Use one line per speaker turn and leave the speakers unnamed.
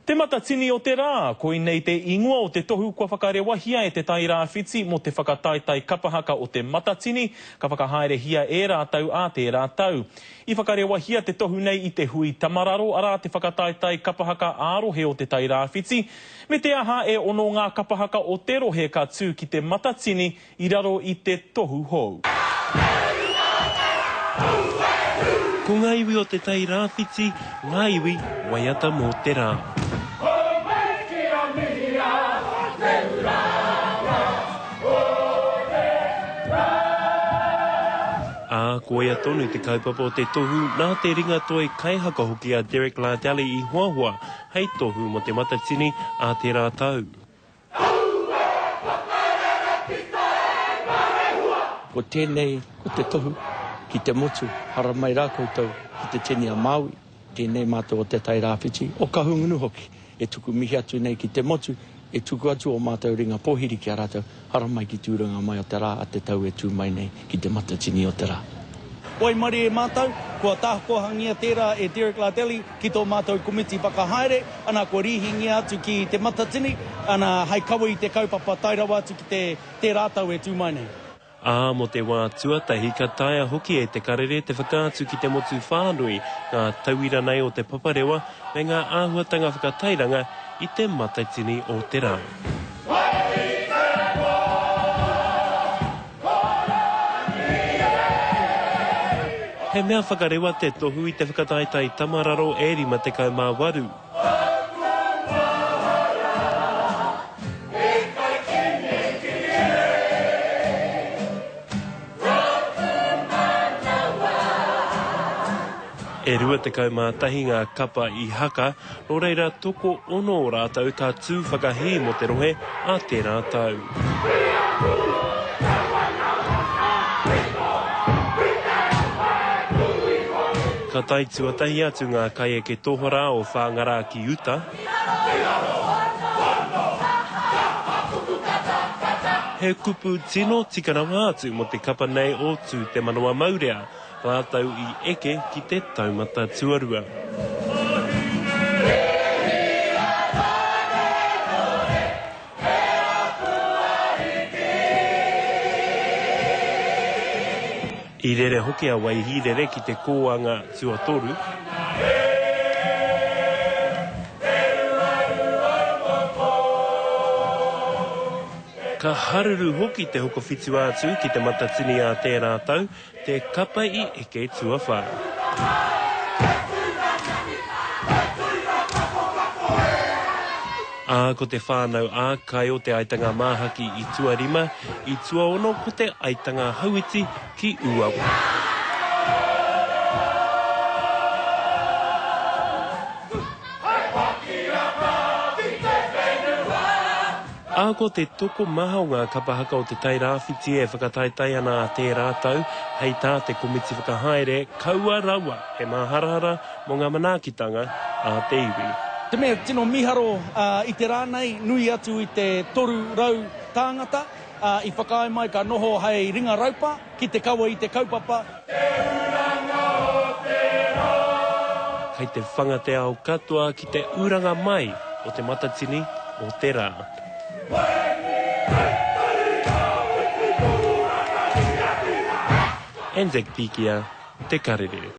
Te mata tini o te rā, ko i nei te ingoa o te tohu kua whakarewahia e te tai rā whiti mo te whakataitai kapahaka o te matatini, ka whakahaere hia e rātau a te rātau. I whakarewahia te tohu nei i te hui tamararo, arā te whakataitai kapahaka ārohe o te tai rā whiti, me te aha e ono ngā kapahaka o te rohe ka tū ki te matatini i raro i te tohu hou.
Ko ngā iwi o te tai rā whiti, ngā iwi waiata mō te rā. Koe a tonu te kaupapa o te tohu, nā te ringa toi kaihaka hoki a Derek Lardali i Huahua, hei tohu mo te matatini a te rātau.
Ko tēnei, ko te tohu, ki te motu, hara mai rā koutou, ki te tini a Māui, tēnei mātou o te tai rāwhiti, o ka hungunu hoki, e tuku mihi atu nei ki te motu, e tuku atu o mātou ringa pohiri ki a rātou, hara mai ki tūranga mai o te rā, a te tau e tū mai nei ki te matatini o te rā.
Oi mari e mātou, kua tāhako hangia tērā e Derek Lardali ki tō mātou komiti whakahaere, ana kua rihingia atu ki te matatini, ana hei kawa i te kaupapa tairawa atu ki te rātau e tū mai nei.
Mo te wā tuatahi ka taia hoki e te karere te whakaatu ki te motu whānui, ngā tauira nei o te paparewa, me ngā āhuatanga whakatairanga i te matatini o te rā. He mea whakarewa te tohu i te whakataitai tamararo e 58. E rua te kaumātahi ngā kapa i haka, no reira toko ono o rātau ka tū whakahi mo te rohe a te rātau. Ka tai tuatahi atu ngā kai e ke tohora o whāngara ki Uta. He kupu tino tikanawa atu mo te kapa nei o tū te manawa maurea, rātau i eke ki te taumata tuarua. I rere hoki a waihirere ki te kōanga tuatoru. Ka haruru hoki te hokowhitu atu ki te matatini a te rātau, te kapa i eke tuawha. Ko te whānau a kai o te aitanga māhaki i Tuarima, i Tuaono ko te aitanga hauiti ki Uawa. Ko te toko maha o ngā kapahaka o te tai rāwhiti e whakataitai ana a te rātau, hei tā te komiti whakahaere, kaua rawa he maharahara mo ngā manaakitanga a te iwi.
Te mea tino miharo i te rānei, nui atu i te toru rau tāngata, i whakae mai ka noho hei ringa raupa, ki te kaua i te kaupapa.
Kei te whangate ao katoa ki te uranga mai o te matatini o te rā. Anzac Pikia, te karere.